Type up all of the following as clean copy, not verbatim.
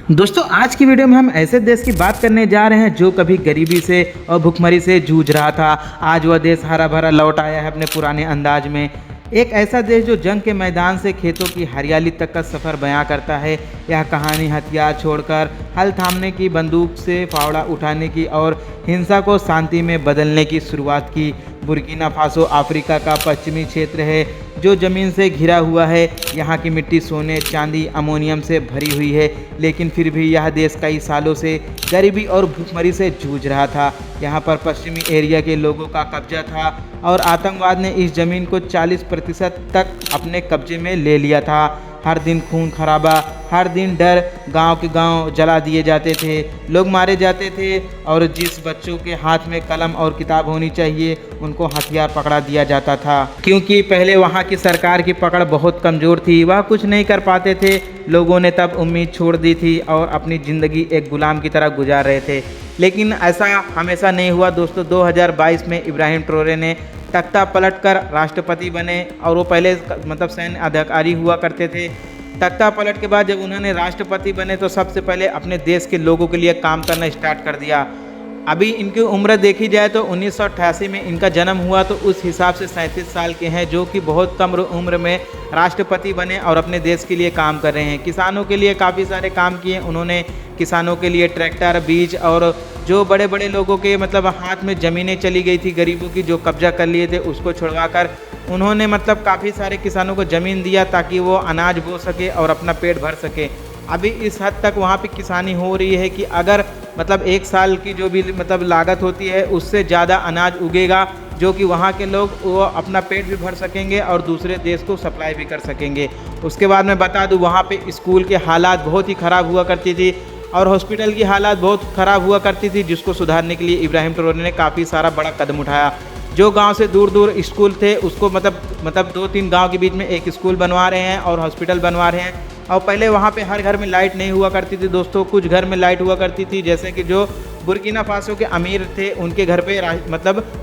दोस्तों आज की वीडियो में हम ऐसे देश की बात करने जा रहे हैं जो कभी गरीबी से और भुखमरी से जूझ रहा था। आज वह देश हरा भरा लौट आया है अपने पुराने अंदाज में। एक ऐसा देश जो जंग के मैदान से खेतों की हरियाली तक का सफ़र बयां करता है। यह कहानी हथियार छोड़कर हल थामने की, बंदूक से फावड़ा उठाने की और हिंसा को शांति में बदलने की शुरुआत की। बुर्किना फासो अफ्रीका का पश्चिमी क्षेत्र है जो ज़मीन से घिरा हुआ है। यहाँ की मिट्टी सोने, चांदी, अमोनियम से भरी हुई है, लेकिन फिर भी यह देश कई सालों से गरीबी और भूखमरी से जूझ रहा था। यहाँ पर पश्चिमी एरिया के लोगों का कब्जा था और आतंकवाद ने इस ज़मीन को 40% तक अपने कब्जे में ले लिया था। हर दिन खून खराबा, हर दिन डर, गांव के गांव जला दिए जाते थे, लोग मारे जाते थे और जिस बच्चों के हाथ में कलम और किताब होनी चाहिए उनको हथियार पकड़ा दिया जाता था। क्योंकि पहले वहां की सरकार की पकड़ बहुत कमज़ोर थी, वह कुछ नहीं कर पाते थे। लोगों ने तब उम्मीद छोड़ दी थी और अपनी ज़िंदगी एक गुलाम की तरह गुजार रहे थे। लेकिन ऐसा हमेशा नहीं हुआ दोस्तों। 2022 में इब्राहिम ट्रोरे ने तख्ता पलटकर राष्ट्रपति बने और वो पहले सैन्य अधिकारी हुआ करते थे। तख्ता पलट के बाद जब उन्होंने राष्ट्रपति बने तो सबसे पहले अपने देश के लोगों के लिए काम करना स्टार्ट कर दिया। अभी इनकी उम्र देखी जाए तो 1988 में इनका जन्म हुआ, तो उस हिसाब से 37 साल के हैं, जो कि बहुत कम उम्र में राष्ट्रपति बने और अपने देश के लिए काम कर रहे हैं। किसानों के लिए काफ़ी सारे काम किए उन्होंने। किसानों के लिए ट्रैक्टर, बीज और जो बड़े बड़े लोगों के हाथ में ज़मीनें चली गई थी, गरीबों की जो कब्जा कर लिए थे, उसको छुड़वाकर उन्होंने काफ़ी सारे किसानों को ज़मीन दिया ताकि वो अनाज बो सके और अपना पेट भर सके। अभी इस हद तक वहाँ पे किसानी हो रही है कि अगर एक साल की जो भी लागत होती है उससे ज़्यादा अनाज उगेगा, जो कि वहाँ के लोग वो अपना पेट भी भर सकेंगे और दूसरे देश को सप्लाई भी कर सकेंगे। उसके बाद मैं बता दूँ, वहाँ पे स्कूल के हालात बहुत ही ख़राब हुआ करती थी और हॉस्पिटल की हालात बहुत ख़राब हुआ करती थी, जिसको सुधारने के लिए इब्राहिम ट्रोरे ने काफ़ी सारा बड़ा कदम उठाया। जो गांव से दूर दूर स्कूल थे उसको 2-3 गांव के बीच में एक स्कूल बनवा रहे हैं और हॉस्पिटल बनवा रहे हैं। और पहले वहाँ पे हर घर में लाइट नहीं हुआ करती थी दोस्तों, कुछ घर में लाइट हुआ करती थी, जैसे कि जो बुर्किना फासो के अमीर थे उनके घर पे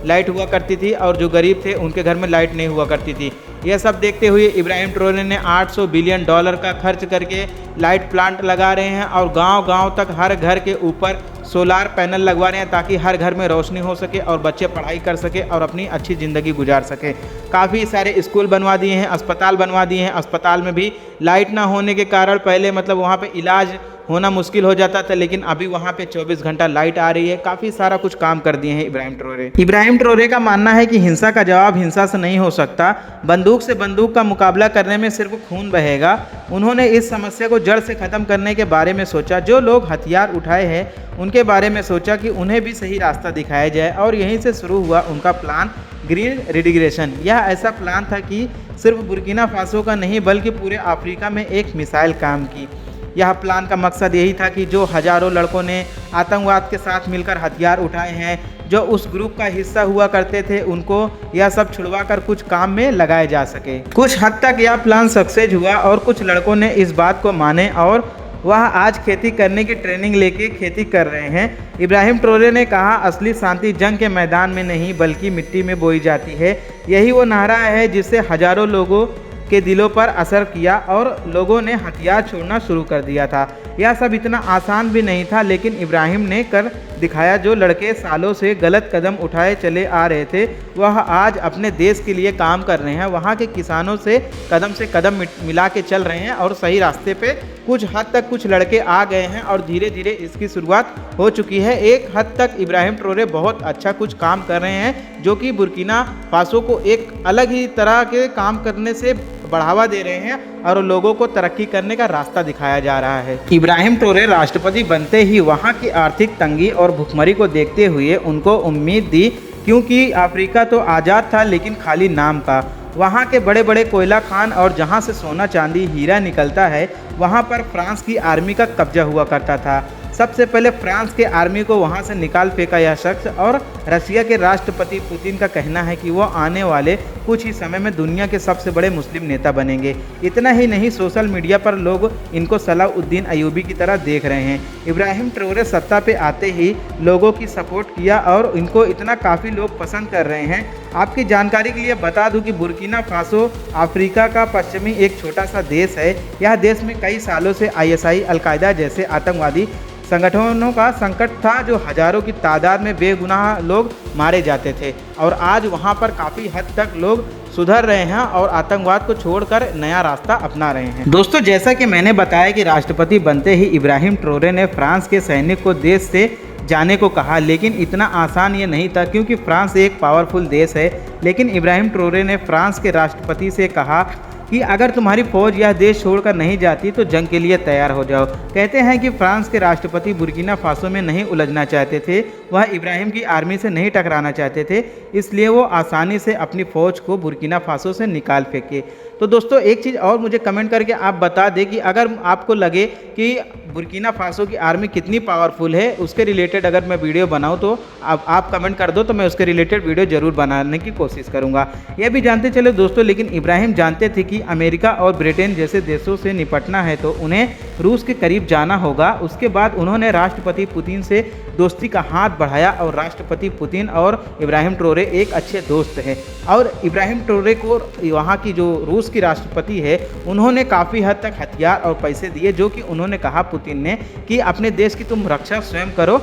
लाइट हुआ करती थी और जो गरीब थे उनके घर में लाइट नहीं हुआ करती थी। यह सब देखते हुए इब्राहिम ट्रोरे ने $800 बिलियन का खर्च करके लाइट प्लांट लगा रहे हैं और गांव-गांव तक हर घर के ऊपर सोलार पैनल लगवा रहे हैं ताकि हर घर में रोशनी हो सके और बच्चे पढ़ाई कर सके और अपनी अच्छी ज़िंदगी गुजार सके। काफ़ी सारे स्कूल बनवा दिए हैं, अस्पताल बनवा दिए हैं। अस्पताल में भी लाइट ना होने के कारण पहले वहाँ पे इलाज होना मुश्किल हो जाता था, लेकिन अभी वहाँ पे 24 घंटा लाइट आ रही है। काफ़ी सारा कुछ काम कर दिए हैं इब्राहिम ट्रोरे। इब्राहिम ट्रोरे का मानना है कि हिंसा का जवाब हिंसा से नहीं हो सकता, बंदूक से बंदूक का मुकाबला करने में सिर्फ खून बहेगा। उन्होंने इस समस्या को जड़ से ख़त्म करने के बारे में सोचा। जो लोग हथियार उठाए हैं उनके बारे में सोचा कि उन्हें भी सही रास्ता दिखाया जाए और यहीं से शुरू हुआ उनका प्लान ग्रीन रिडिग्रेशन। यह ऐसा प्लान था कि सिर्फ बुर्किना फासो का नहीं बल्कि पूरे अफ्रीका में एक मिसाइल काम की। यह प्लान का मकसद यही था कि जो हज़ारों लड़कों ने आतंकवाद के साथ मिलकर हथियार उठाए हैं, जो उस ग्रुप का हिस्सा हुआ करते थे, उनको यह सब छुड़वा कर कुछ काम में लगाए जा सके। कुछ हद तक यह प्लान सक्सेस हुआ और कुछ लड़कों ने इस बात को माने और वह आज खेती करने की ट्रेनिंग लेके खेती कर रहे हैं। इब्राहिम ट्रोरे ने कहा, असली शांति जंग के मैदान में नहीं बल्कि मिट्टी में बोई जाती है। यही वो नारा है जिससे हज़ारों लोगों के दिलों पर असर किया और लोगों ने हथियार छोड़ना शुरू कर दिया था। यह सब इतना आसान भी नहीं था, लेकिन इब्राहिम ने कर दिखाया। जो लड़के सालों से गलत कदम उठाए चले आ रहे थे वह आज अपने देश के लिए काम कर रहे हैं। वहाँ के किसानों से कदम मिला के चल रहे हैं और सही रास्ते पे कुछ हद तक कुछ लड़के आ गए हैं और धीरे धीरे इसकी शुरुआत हो चुकी है। एक हद तक इब्राहिम ट्रोरे बहुत अच्छा कुछ काम कर रहे हैं, जो कि बुर्किना फासो को एक अलग ही तरह के काम करने से बढ़ावा दे रहे हैं और लोगों को तरक्की करने का रास्ता दिखाया जा रहा है। इब्राहिम ट्रोरे राष्ट्रपति बनते ही वहाँ की आर्थिक तंगी और भुखमरी को देखते हुए उनको उम्मीद दी, क्योंकि अफ्रीका तो आज़ाद था लेकिन खाली नाम का। वहाँ के बड़े बड़े कोयला खान और जहाँ से सोना चांदी हीरा निकलता है वहाँ पर फ्रांस की आर्मी का कब्जा हुआ करता था। सबसे पहले फ्रांस के आर्मी को वहां से निकाल फेंका यह शख्स और रशिया के राष्ट्रपति पुतिन का कहना है कि वो आने वाले कुछ ही समय में दुनिया के सबसे बड़े मुस्लिम नेता बनेंगे। इतना ही नहीं, सोशल मीडिया पर लोग इनको सलाउद्दीन अयूबी की तरह देख रहे हैं। इब्राहिम ट्रोरे सत्ता पे आते ही लोगों की सपोर्ट किया और इनको इतना काफ़ी लोग पसंद कर रहे हैं। आपकी जानकारी के लिए बता दूं कि बुर्किना फासो अफ्रीका का पश्चिमी एक छोटा सा देश है। यह देश में कई सालों से आईएसआई, अलकायदा जैसे आतंकवादी संगठनों का संकट था, जो हजारों की तादाद में बेगुनाह लोग मारे जाते थे। और आज वहां पर काफ़ी हद तक लोग सुधर रहे हैं और आतंकवाद को छोड़कर नया रास्ता अपना रहे हैं। दोस्तों, जैसा कि मैंने बताया कि राष्ट्रपति बनते ही इब्राहिम ट्रोरे ने फ्रांस के सैनिक को देश से जाने को कहा, लेकिन इतना आसान ये नहीं था, क्योंकि फ्रांस एक पावरफुल देश है। लेकिन इब्राहिम ट्रोरे ने फ्रांस के राष्ट्रपति से कहा कि अगर तुम्हारी फौज यह देश छोड़कर नहीं जाती तो जंग के लिए तैयार हो जाओ। कहते हैं कि फ्रांस के राष्ट्रपति बुर्किना फासो में नहीं उलझना चाहते थे, वह इब्राहिम की आर्मी से नहीं टकराना चाहते थे, इसलिए वो आसानी से अपनी फ़ौज को बुर्किना फासो से निकाल फेंके। तो दोस्तों, एक चीज़ और मुझे कमेंट करके आप बता दें कि अगर आपको लगे कि बुर्किना फासो की आर्मी कितनी पावरफुल है, उसके रिलेटेड अगर मैं वीडियो बनाऊं तो आप कमेंट कर दो, तो मैं उसके रिलेटेड वीडियो ज़रूर बनाने की कोशिश करूंगा। यह भी जानते चलो दोस्तों, लेकिन इब्राहिम जानते थे कि अमेरिका और ब्रिटेन जैसे देशों से निपटना है तो उन्हें रूस के करीब जाना होगा। उसके बाद उन्होंने राष्ट्रपति पुतिन से दोस्ती का हाथ बढ़ाया और राष्ट्रपति पुतिन और इब्राहिम ट्रोरे एक अच्छे दोस्त हैं। और इब्राहिम ट्रोरे को वहाँ की जो रूस की राष्ट्रपति है, उन्होंने काफ़ी हद तक हथियार और पैसे दिए, जो कि उन्होंने कहा पुतिन ने कि अपने देश की तुम रक्षा स्वयं करो,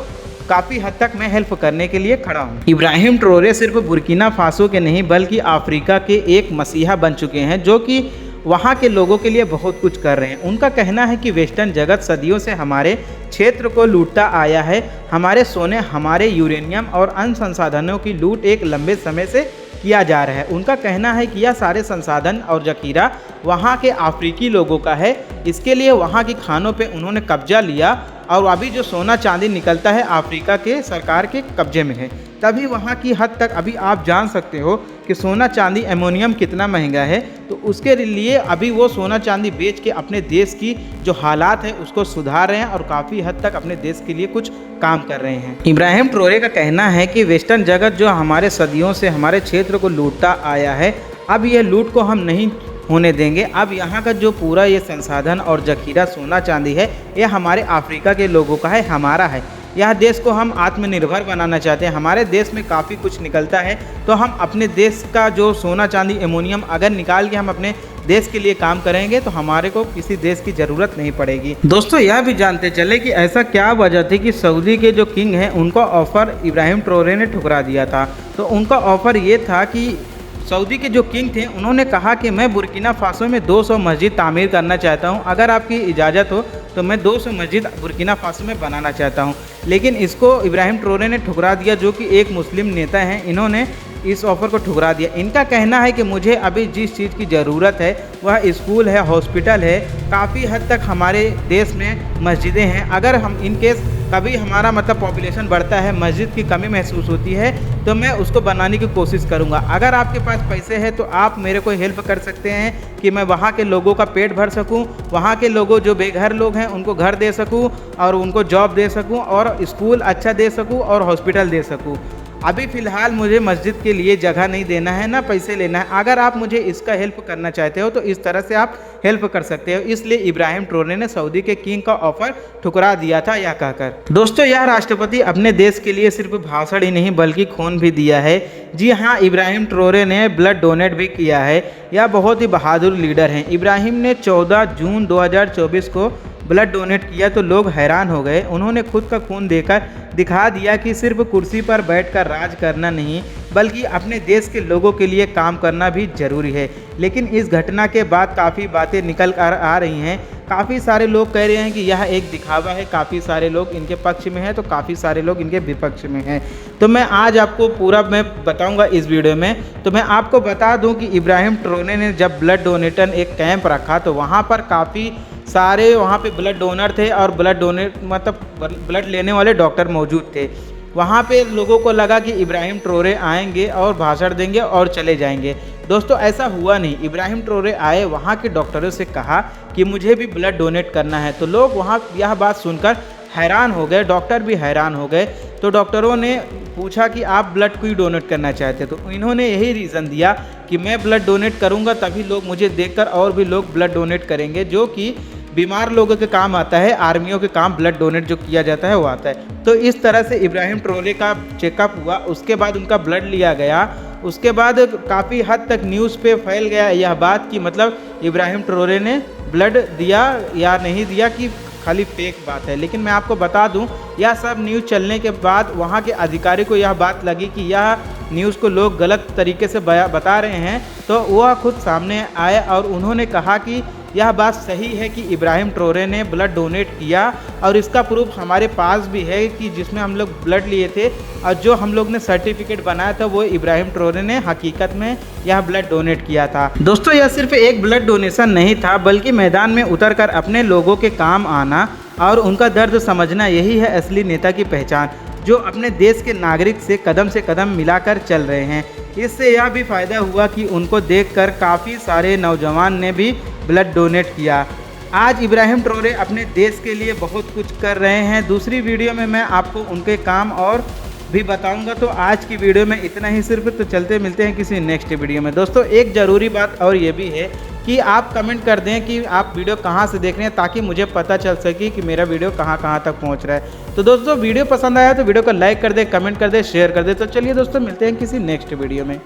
काफ़ी हद तक मैं हेल्प करने के लिए खड़ा हूँ। इब्राहिम ट्रोरे सिर्फ बुर्किना फासो के नहीं बल्कि अफ्रीका के एक मसीहा बन चुके हैं, जो कि वहाँ के लोगों के लिए बहुत कुछ कर रहे हैं। उनका कहना है कि वेस्टर्न जगत सदियों से हमारे क्षेत्र को लूटता आया है। हमारे सोने, हमारे यूरेनियम और अन्य संसाधनों की लूट एक लंबे समय से किया जा रहा है। उनका कहना है कि यह सारे संसाधन और जखीरा वहाँ के अफ्रीकी लोगों का है। इसके लिए वहाँ की खानों पे उन्होंने कब्जा लिया और अभी जो सोना चांदी निकलता है अफ्रीका के सरकार के कब्जे में है। तभी वहाँ की हद तक अभी आप जान सकते हो कि सोना चांदी, एमोनियम कितना महंगा है। तो उसके लिए अभी वो सोना चांदी बेच के अपने देश की जो हालात है उसको सुधार रहे हैं और काफ़ी हद तक अपने देश के लिए कुछ काम कर रहे हैं। इब्राहिम ट्रोरे का कहना है कि वेस्टर्न जगत जो हमारे सदियों से हमारे क्षेत्र को लूटता आया है, अब ये लूट को हम नहीं होने देंगे। अब यहाँ का जो पूरा ये संसाधन और जखीरा सोना चांदी है, ये हमारे अफ्रीका के लोगों का है, हमारा है। यह देश को हम आत्मनिर्भर बनाना चाहते हैं। हमारे देश में काफ़ी कुछ निकलता है, तो हम अपने देश का जो सोना चांदी, एमोनियम अगर निकाल के हम अपने देश के लिए काम करेंगे तो हमारे को किसी देश की ज़रूरत नहीं पड़ेगी। दोस्तों, यह भी जानते चले कि ऐसा क्या वजह थी कि सऊदी के जो किंग हैं उनका ऑफ़र इब्राहिम ट्रोरे ने ठुकरा दिया था। तो उनका ऑफ़र ये था कि सऊदी के जो किंग थे उन्होंने कहा कि मैं बुर्किना फासो में 200 मस्जिद तामीर करना चाहता हूं, अगर आपकी इजाज़त हो तो मैं 200 मस्जिद बुर्किना फासो में बनाना चाहता हूं। लेकिन इसको इब्राहिम ट्रोरे ने ठुकरा दिया, जो कि एक मुस्लिम नेता हैं। इन्होंने इस ऑफ़र को ठुकरा दिया। इनका कहना है कि मुझे अभी जिस चीज़ की ज़रूरत है वह स्कूल है, हॉस्पिटल है, काफ़ी हद तक हमारे देश में मस्जिदें हैं। अगर हम इन केस कभी हमारा मतलब पॉपुलेशन बढ़ता है, मस्जिद की कमी महसूस होती है, तो मैं उसको बनाने की कोशिश करूंगा। अगर आपके पास पैसे हैं तो आप मेरे को हेल्प कर सकते हैं कि मैं वहाँ के लोगों का पेट भर सकूं, वहाँ के लोगों जो बेघर लोग हैं उनको घर दे सकूं और उनको जॉब दे सकूं और स्कूल अच्छा दे सकूं और हॉस्पिटल दे सकूं। अभी फ़िलहाल मुझे मस्जिद के लिए जगह नहीं देना है, ना पैसे लेना है। अगर आप मुझे इसका हेल्प करना चाहते हो तो इस तरह से आप हेल्प कर सकते हो। इसलिए इब्राहिम ट्रोरे ने सऊदी के किंग का ऑफ़र ठुकरा दिया था यह कहकर। दोस्तों, यह राष्ट्रपति अपने देश के लिए सिर्फ भाषण ही नहीं बल्कि खून भी दिया है। जी हाँ, इब्राहिम ट्रोरे ने ब्लड डोनेट भी किया है। यह बहुत ही बहादुर लीडर हैं। इब्राहिम ने 14 जून 2024 को ब्लड डोनेट किया तो लोग हैरान हो गए। उन्होंने खुद का खून देकर दिखा दिया कि सिर्फ कुर्सी पर बैठकर राज करना नहीं बल्कि अपने देश के लोगों के लिए काम करना भी जरूरी है। लेकिन इस घटना के बाद काफ़ी बातें निकल कर आ रही हैं। काफ़ी सारे लोग कह रहे हैं कि यह एक दिखावा है, काफ़ी सारे लोग इनके पक्ष में हैं तो काफ़ी सारे लोग इनके विपक्ष में हैं। तो मैं आज आपको पूरा मैं बताऊंगा इस वीडियो में। तो मैं आपको बता दूं कि इब्राहिम ट्रोरे ने जब ब्लड डोनेटर एक कैंप रखा तो वहाँ पर काफ़ी सारे वहाँ पे ब्लड डोनर थे और ब्लड डोनेट मतलब ब्लड लेने वाले डॉक्टर मौजूद थे। वहाँ पे लोगों को लगा कि इब्राहिम ट्रोरे आएंगे और भाषण देंगे और चले जाएंगे। दोस्तों, ऐसा हुआ नहीं। इब्राहिम ट्रोरे आए, वहाँ के डॉक्टरों से कहा कि मुझे भी ब्लड डोनेट करना है। तो लोग वहाँ यह बात सुनकर हैरान हो गए, डॉक्टर भी हैरान हो गए। तो डॉक्टरों ने पूछा कि आप ब्लड क्यों डोनेट करना चाहते, तो इन्होंने यही रीज़न दिया कि मैं ब्लड डोनेट करूँगा तभी लोग मुझे देखकर और भी लोग ब्लड डोनेट करेंगे, जो कि बीमार लोगों के काम आता है, आर्मियों के काम ब्लड डोनेट जो किया जाता है वो आता है। तो इस तरह से इब्राहिम ट्रोरे का चेकअप हुआ, उसके बाद उनका ब्लड लिया गया उसके बाद काफ़ी हद तक न्यूज़ पे फैल गया यह बात कि मतलब इब्राहिम ट्रोरे ने ब्लड दिया या नहीं दिया, कि खाली फेक बात है। लेकिन मैं आपको बता दूं, यह सब न्यूज़ चलने के बाद वहां के अधिकारी को यह बात लगी कि यह न्यूज़ को लोग गलत तरीके से बता रहे हैं, तो वह खुद सामने आए और उन्होंने कहा कि यह बात सही है कि इब्राहिम ट्रोरे ने ब्लड डोनेट किया और इसका प्रूफ हमारे पास भी है कि जिसमें हम लोग ब्लड लिए थे और जो हम लोग ने सर्टिफिकेट बनाया था वो इब्राहिम ट्रोरे ने हकीकत में यह ब्लड डोनेट किया था। दोस्तों, यह सिर्फ एक ब्लड डोनेशन नहीं था, बल्कि मैदान में उतरकर अपने लोगों के काम आना और उनका दर्द समझना, यही है असली नेता की पहचान, जो अपने देश के नागरिक से कदम मिलाकर चल रहे हैं। इससे यह भी फ़ायदा हुआ कि उनको देखकर काफ़ी सारे नौजवान ने भी ब्लड डोनेट किया। आज इब्राहिम ट्रोरे अपने देश के लिए बहुत कुछ कर रहे हैं। दूसरी वीडियो में मैं आपको उनके काम और भी बताऊंगा। तो आज की वीडियो में इतना ही सिर्फ। तो चलते मिलते हैं किसी नेक्स्ट वीडियो में। दोस्तों, एक ज़रूरी बात और ये भी है कि आप कमेंट कर दें कि आप वीडियो कहाँ से देख रहे हैं, ताकि मुझे पता चल सके कि मेरा वीडियो कहाँ तक पहुँच रहा है। तो दोस्तों, वीडियो पसंद आया तो वीडियो को लाइक कर दें, कमेंट कर दें, शेयर कर दें। तो चलिए दोस्तों, मिलते हैं किसी नेक्स्ट वीडियो में।